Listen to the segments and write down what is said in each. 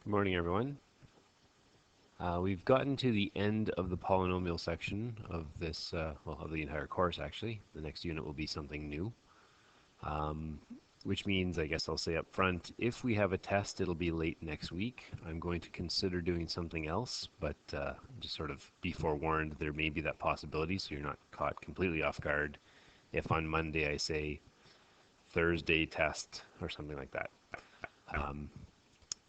Good morning, everyone. We've gotten to the end of the polynomial section of this, well, of the entire course, actually. The next unit will be something new, um, which means, I guess I'll say up front, if we have a test, it'll be late next week. I'm going to consider doing something else, but just sort of be forewarned, there may be that possibility, so you're not caught completely off guard if on Monday I say Thursday test or something like that. Um,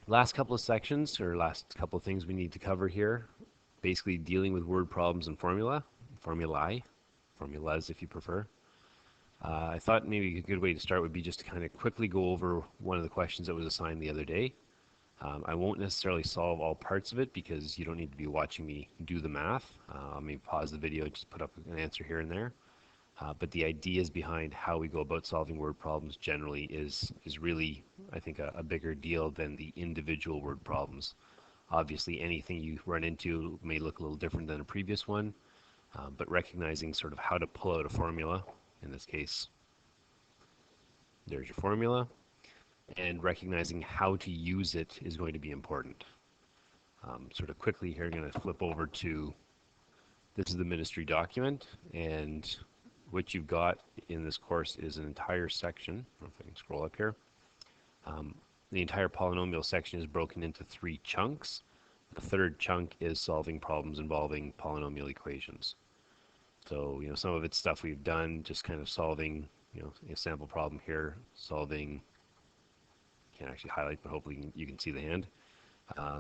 Last couple of sections, or last couple of things we need to cover here, basically dealing with word problems and formulae, formulas if you prefer. I thought maybe a good way to start would be just to kind of quickly go over one of the questions that was assigned the other day. I won't necessarily solve all parts of it because you don't need to be watching me do the math. I may pause the video, just put up an answer here and there. But the ideas behind how we go about solving word problems generally is really, I think, a bigger deal than the individual word problems. Obviously, anything you run into may look a little different than a previous one, but recognizing sort of how to pull out a formula, in this case, there's your formula, and recognizing how to use it is going to be important. Sort of quickly here, I'm going to flip over to, this is the ministry document, and what you've got in this course is an entire section. I don't know if I can scroll up here. The entire polynomial section is broken into 3 chunks. The third chunk is solving problems involving polynomial equations. So, some of it's stuff we've done, just kind of solving, a sample problem here, solving, can't actually highlight, but hopefully you can see the hand.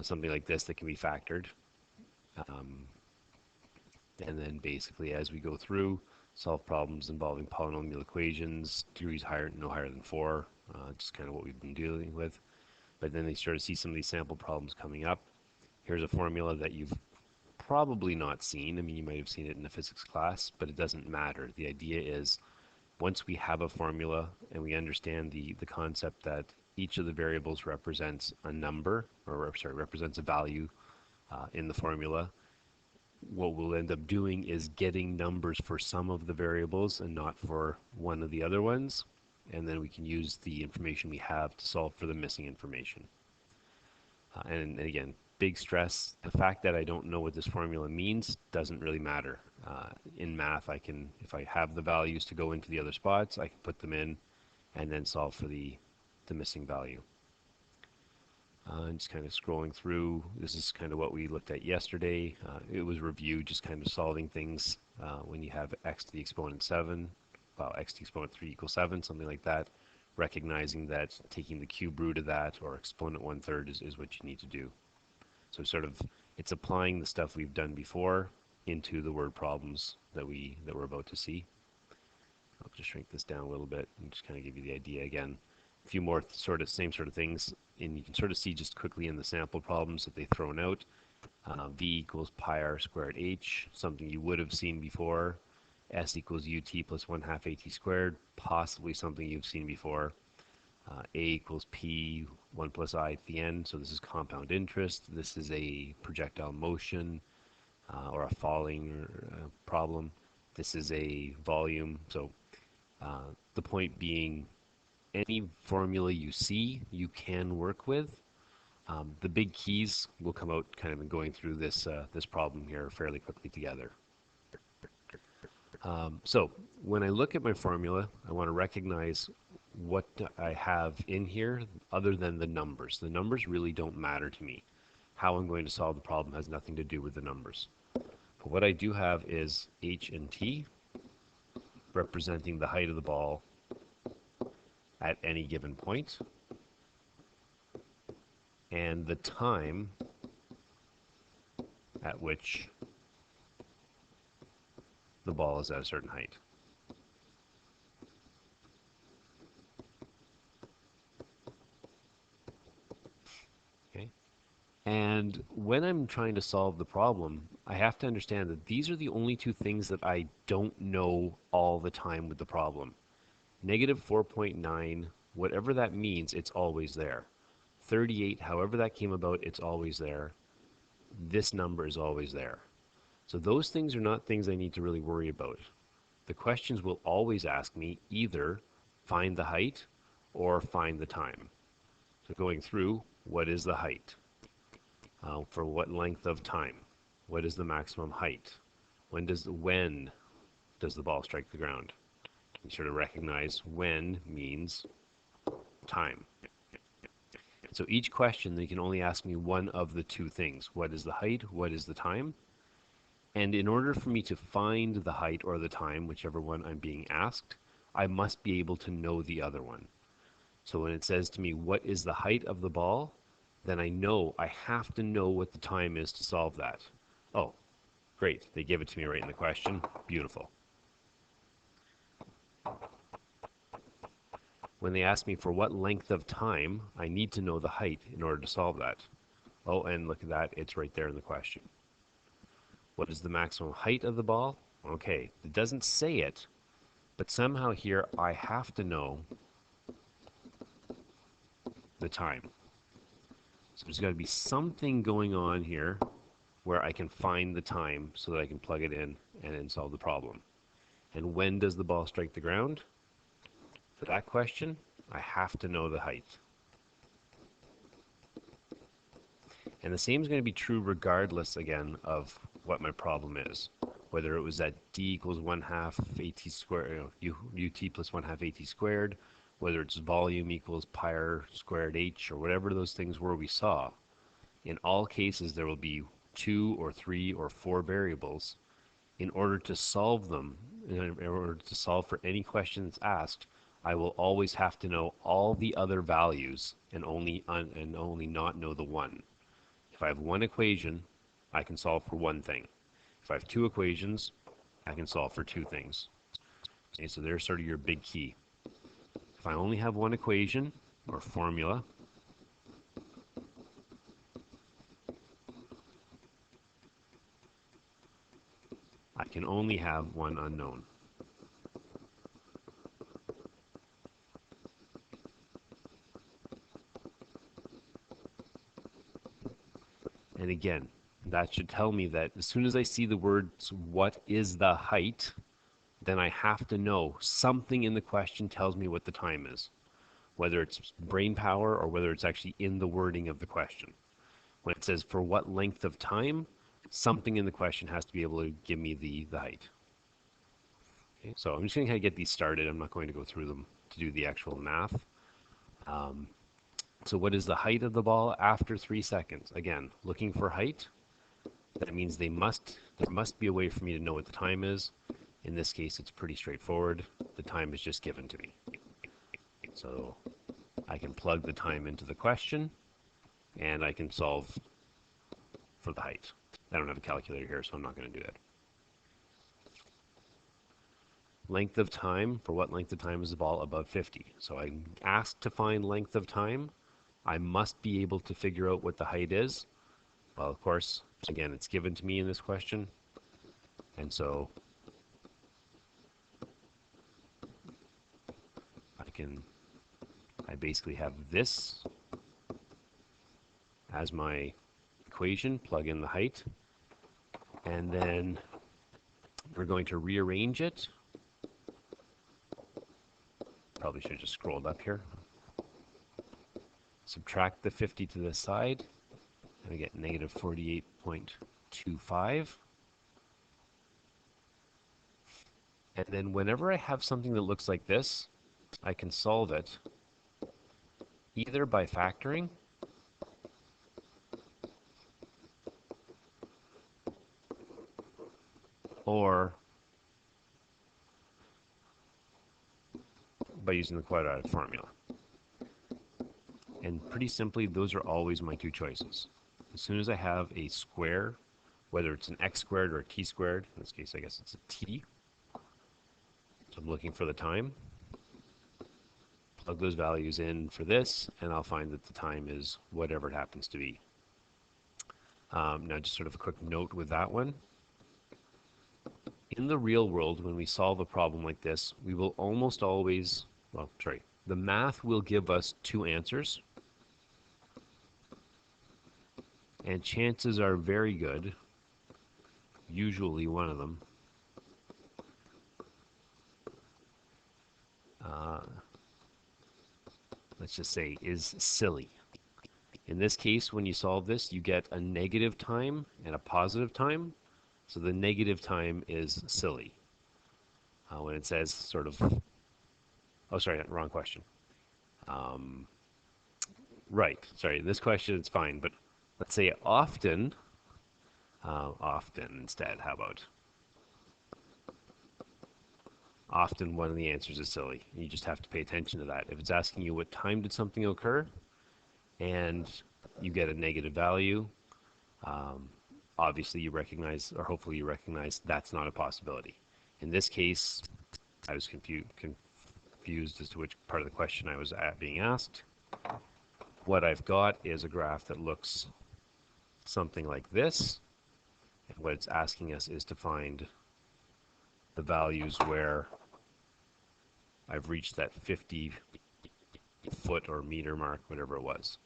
Something like this that can be factored. And then basically as we go through, solve problems involving polynomial equations, degrees no higher than 4, just kind of what we've been dealing with. But then they start to see some of these sample problems coming up. Here's a formula that you've probably not seen. I mean, you might have seen it in a physics class, but it doesn't matter. The idea is once we have a formula and we understand the concept that each of the variables represents a number, or sorry, represents a value in the formula, what we'll end up doing is getting numbers for some of the variables and not for one of the other ones. And then we can use the information we have to solve for the missing information. And again, big stress, the fact that I don't know what this formula means doesn't really matter. In math, if I have the values to go into the other spots, I can put them in and then solve for the missing value. And just kind of scrolling through, this is kind of what we looked at yesterday. It was reviewed, just kind of solving things when you have x to the exponent 7, well, x to the exponent 3 equals 7, something like that, recognizing that taking the cube root of that, or exponent 1/3, is what you need to do. So sort of, it's applying the stuff we've done before into the word problems that we're about to see. I'll just shrink this down a little bit and just kind of give you the idea again. A few more same sort of things, and you can sort of see just quickly in the sample problems that they've thrown out. V equals pi r squared h, something you would have seen before. S equals ut plus 1/2 at squared, possibly something you've seen before. A equals p, 1 plus I at the end, so this is compound interest. This is a projectile motion or a falling problem. This is a volume. So the point being, any formula you see, you can work with. The big keys will come out kind of in going through this problem here fairly quickly together. So when I look at my formula, I want to recognize what I have in here other than the numbers. The numbers really don't matter to me. How I'm going to solve the problem has nothing to do with the numbers. But what I do have is h and t, representing the height of the ball at any given point, and the time at which the ball is at a certain height. Okay? And when I'm trying to solve the problem, I have to understand that these are the only 2 things that I don't know all the time with the problem. Negative 4.9, whatever that means, it's always there. 38, however that came about, it's always there. This number is always there. So those things are not things I need to really worry about. The questions will always ask me either find the height or find the time. So going through, what is the height? For what length of time? What is the maximum height? When does the ball strike the ground? You sort of recognize when means time. So each question, they can only ask me one of the two things. What is the height? What is the time? And in order for me to find the height or the time, whichever one I'm being asked, I must be able to know the other one. So when it says to me, what is the height of the ball? Then I know I have to know what the time is to solve that. Oh, great. They give it to me right in the question. Beautiful. When they ask me for what length of time, I need to know the height in order to solve that. Oh, and look at that. It's right there in the question. What is the maximum height of the ball? Okay, it doesn't say it, but somehow here I have to know the time. So there's got to be something going on here where I can find the time so that I can plug it in and then solve the problem. And when does the ball strike the ground? For that question, I have to know the height. And the same is going to be true regardless, again, of what my problem is. Whether it was at d equals 1/2 at squared, ut plus 1/2 at squared, whether it's volume equals pi r squared h, or whatever those things were we saw. In all cases, there will be 2 or 3 or 4 variables. In order to solve them, in order to solve for any question that's asked, I will always have to know all the other values and only not know the one. If I have one equation, I can solve for one thing. If I have two equations, I can solve for two things. Okay, so there's sort of your big key. If I only have one equation or formula, I can only have one unknown. And again, that should tell me that as soon as I see the words, what is the height, then I have to know something in the question tells me what the time is, whether it's brain power or whether it's actually in the wording of the question. When it says for what length of time, something in the question has to be able to give me the height. Okay, so I'm just going to kind of get these started. I'm not going to go through them to do the actual math. So what is the height of the ball after 3 seconds? Again, looking for height. That means there must be a way for me to know what the time is. In this case, it's pretty straightforward. The time is just given to me. So I can plug the time into the question, and I can solve for the height. I don't have a calculator here, so I'm not going to do that. Length of time, for what length of time is the ball above 50? So I'm asked to find length of time. I must be able to figure out what the height is. Well, of course, again, it's given to me in this question. And so I basically have this as my equation, plug in the height, and then we're going to rearrange it. Probably should have just scrolled up here. Subtract the 50 to the side, and I get negative 48.25. And then whenever I have something that looks like this, I can solve it either by factoring or by using the quadratic formula. And pretty simply, those are always my two choices. As soon as I have a square, whether it's an x squared or a t squared, in this case I guess it's a t, so I'm looking for the time, plug those values in for this, and I'll find that the time is whatever it happens to be. Now just sort of a quick note with that one. In the real world, when we solve a problem like this, we will almost always, the math will give us two answers. And chances are very good, usually one of them, let's just say, is silly. In this case, when you solve this, you get a negative time and a positive time. So the negative time is silly. When it says sort of, oh, sorry, wrong question. Um, right, sorry, this question is fine, but let's say often, often instead, how about? Often one of the answers is silly. You just have to pay attention to that. If it's asking you what time did something occur, and you get a negative value, um, obviously you recognize, or hopefully you recognize, that's not a possibility. In this case, I was confused as to which part of the question I was being asked. What I've got is a graph that looks something like this. And what it's asking us is to find the values where I've reached that 50 foot or meter mark, whatever it was.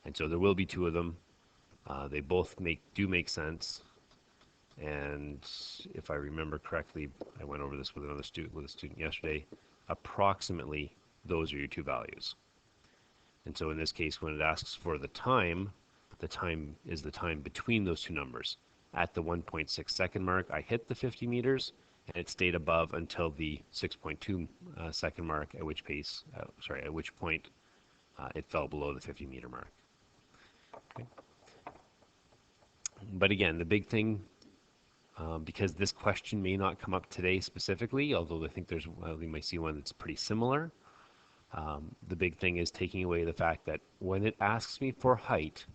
And so there will be two of them. They both do make sense. And if I remember correctly, I went over this with a student yesterday. Approximately, those are your two values. And so in this case, when it asks for the time is the time between those two numbers. At the 1.6 second mark, I hit the 50 meters, and it stayed above until the 6.2 second mark, at which point it fell below the 50 meter mark. Okay. But again, the big thing, because this question may not come up today specifically, although I think we might see one that's pretty similar. The big thing is taking away the fact that when it asks me for height,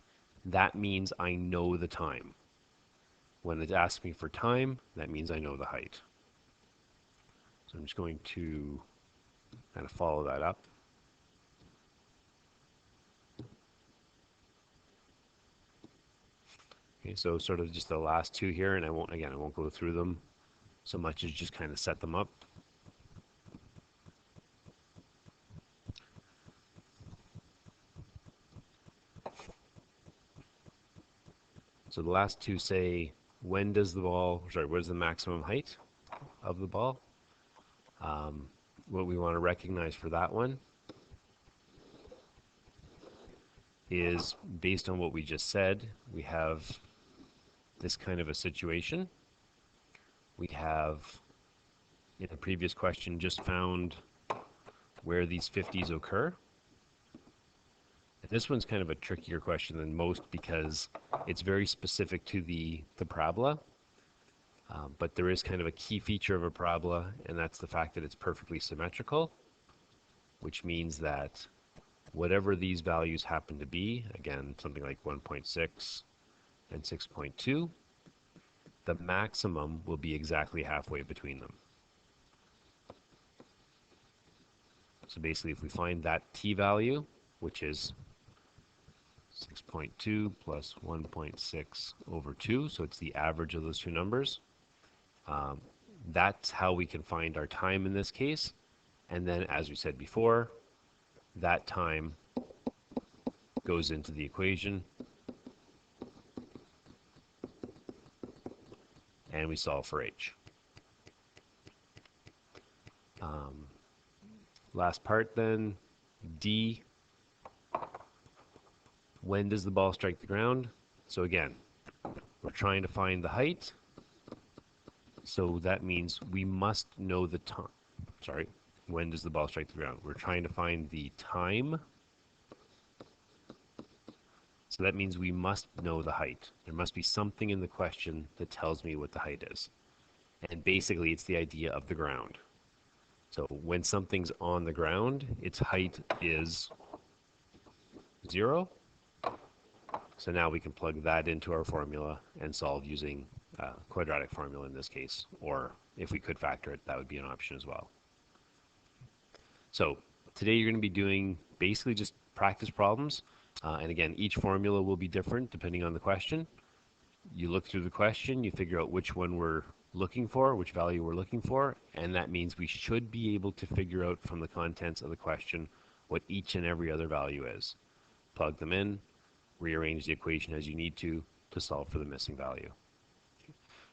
that means I know the time. When it asks me for time, that means I know the height. So I'm just going to kind of follow that up. Okay, so sort of just the last two here, and I won't go through them so much as just kind of set them up. So the last two say, what is the maximum height of the ball? What we want to recognize for that one is, based on what we just said, we have this kind of a situation. We have, in the previous question, just found where these 50s occur. And this one's kind of a trickier question than most because it's very specific to the parabola. But there is kind of a key feature of a parabola, and that's the fact that it's perfectly symmetrical, which means that whatever these values happen to be, again, something like 1.6 and 6.2, the maximum will be exactly halfway between them. So basically, if we find that t-value, which is 6.2 plus 1.6 over 2, so it's the average of those two numbers, that's how we can find our time in this case. And then, as we said before, that time goes into the equation, and we solve for h. Last part then, d, when does the ball strike the ground? So again, we're trying to find the height, so that means we must know the time. Sorry, when does the ball strike the ground? We're trying to find the time, so that means we must know the height. There must be something in the question that tells me what the height is. And basically, it's the idea of the ground. So when something's on the ground, its height is 0. So now we can plug that into our formula and solve using quadratic formula in this case. Or if we could factor it, that would be an option as well. So today you're going to be doing basically just practice problems. And again, each formula will be different depending on the question. You look through the question, you figure out which one we're looking for, which value we're looking for, and that means we should be able to figure out from the contents of the question what each and every other value is. Plug them in, rearrange the equation as you need to solve for the missing value.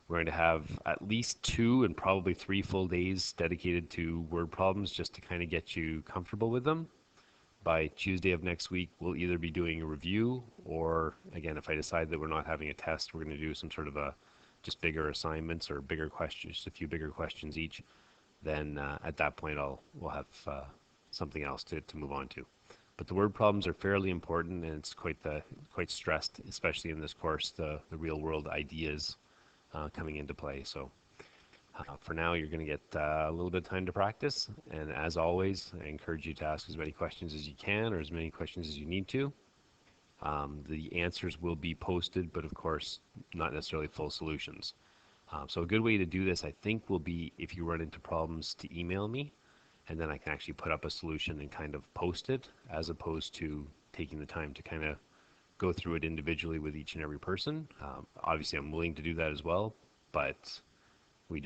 We're going to have at least 2 and probably 3 full days dedicated to word problems just to kind of get you comfortable with them. By Tuesday of next week, we'll either be doing a review, or again, if I decide that we're not having a test, we're going to do some sort of a just bigger assignments or bigger questions, just a few bigger questions each. Then at that point, we'll have something else to move on to. But the word problems are fairly important, and it's quite stressed, especially in this course, the real world ideas coming into play. So for now, you're going to get a little bit of time to practice. And as always, I encourage you to ask as many questions as you can or as many questions as you need to. The answers will be posted, but of course, not necessarily full solutions. So a good way to do this, I think, will be if you run into problems to email me, and then I can actually put up a solution and kind of post it, as opposed to taking the time to kind of go through it individually with each and every person. Obviously, I'm willing to do that as well, but we're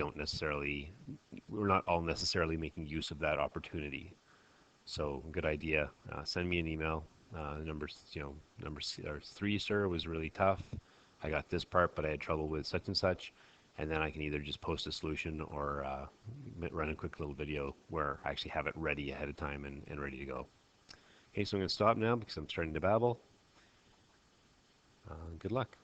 not all necessarily making use of that opportunity. So good idea. Send me an email. Number 3, sir, was really tough. I got this part, but I had trouble with such and such. And then I can either just post a solution or run a quick little video where I actually have it ready ahead of time and ready to go. Okay, so I'm going to stop now because I'm starting to babble. Good luck.